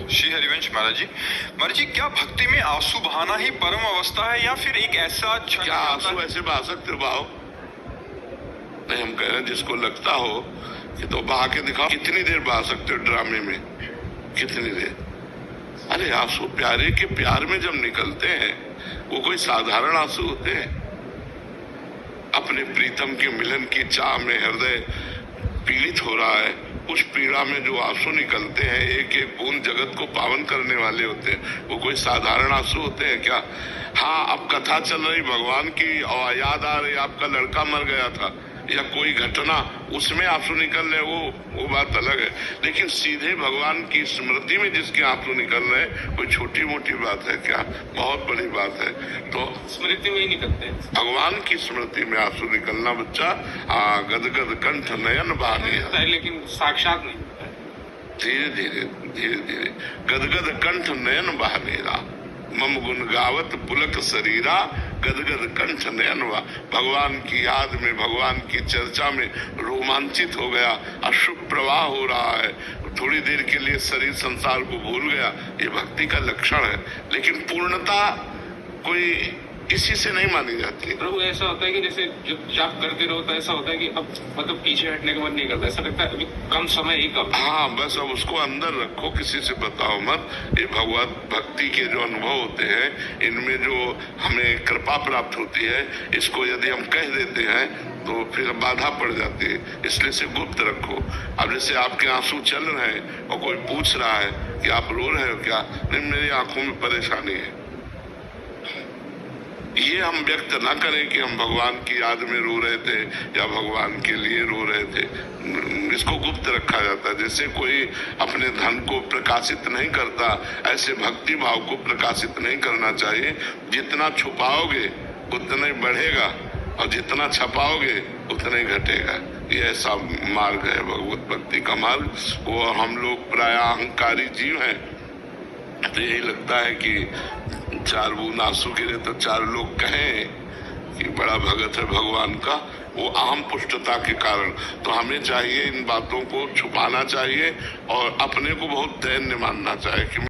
श्री हरिवंश महाराज जी, क्या भक्ति में आंसू बहाना ही परम अवस्था है या फिर एक ऐसा क्या आंसू ऐसे बहा सकते हो? बहाओ नहीं, हम कह रहे हैं जिसको लगता हो कि तो बहा के दिखाओ। कितनी देर बहा सकते हो ड्रामे में? कितनी देर? अरे आंसू प्यारे के प्यार में जब निकलते हैं वो कोई साधारण आंसू होते हैं? अपने प्रीतम के मिलन की चाह में हृदय पीड़ित हो रहा है, उस पीड़ा में जो आंसू निकलते हैं एक एक बूंद जगत को पावन करने वाले होते हैं। वो कोई साधारण आंसू होते हैं क्या? हाँ, अब कथा चल रही भगवान की और याद आ रही आपका लड़का मर गया था या कोई घटना, उसमें आंसू निकल रहे, वो बात अलग है। लेकिन सीधे भगवान की स्मृति में जिसके आंसू निकल रहे कोई छोटी मोटी बात है क्या? बहुत बड़ी बात है। तो स्मृति में ही निकलते हैं, भगवान की स्मृति में आंसू निकलना बच्चा गदगद कंठ नयन बहाने, लेकिन साक्षात नहीं होता है। धीरे धीरे धीरे धीरे गदगद कंठ नयन बहानेरा, मम गुण गावत पुलक शरीरा, गदगद कंठ नयन। भगवान की याद में, भगवान की चर्चा में रोमांचित हो गया, अशुभ प्रवाह हो रहा है, थोड़ी देर के लिए शरीर संसार को भूल गया। ये भक्ति का लक्षण है। लेकिन पूर्णता कोई किसी से नहीं मानी जाती। प्रभु ऐसा होता है कि जैसे जब जाप करते रहो तो ऐसा होता है कि अब मतलब पीछे हटने का मन नहीं करता, ऐसा लगता है अभी कम समय ही कम। हाँ, बस अब उसको अंदर रखो, किसी से बताओ मत। ये भगवत भक्ति के जो अनुभव होते हैं, इनमें जो हमें कृपा प्राप्त होती है, इसको यदि हम कह देते हैं तो फिर बाधा पड़ जाती है। इसलिए से गुप्त रखो। अब जैसे आपके आंसू चल रहे हैं और कोई पूछ रहा है कि आप रो रहे हो क्या? नहीं, मेरी आंखों में परेशानी है। ये हम व्यक्त ना करें कि हम भगवान की याद में रो रहे थे या भगवान के लिए रो रहे थे। इसको गुप्त रखा जाता है। जैसे कोई अपने धन को प्रकाशित नहीं करता, ऐसे भक्ति भाव को प्रकाशित नहीं करना चाहिए। जितना छुपाओगे उतना ही बढ़ेगा और जितना छपाओगे उतना ही घटेगा। ये ऐसा मार्ग है भगवत भक्ति का मार्ग। वो हम लोग प्राय अहंकारी जीव हैं, तो यही लगता है कि चार बूंद आंसू गिरे तो चार लोग कहें कि बड़ा भगत है भगवान का, वो अहम पुष्टता के कारण। तो हमें चाहिए इन बातों को छुपाना चाहिए और अपने को बहुत दैन्य मानना चाहिए कि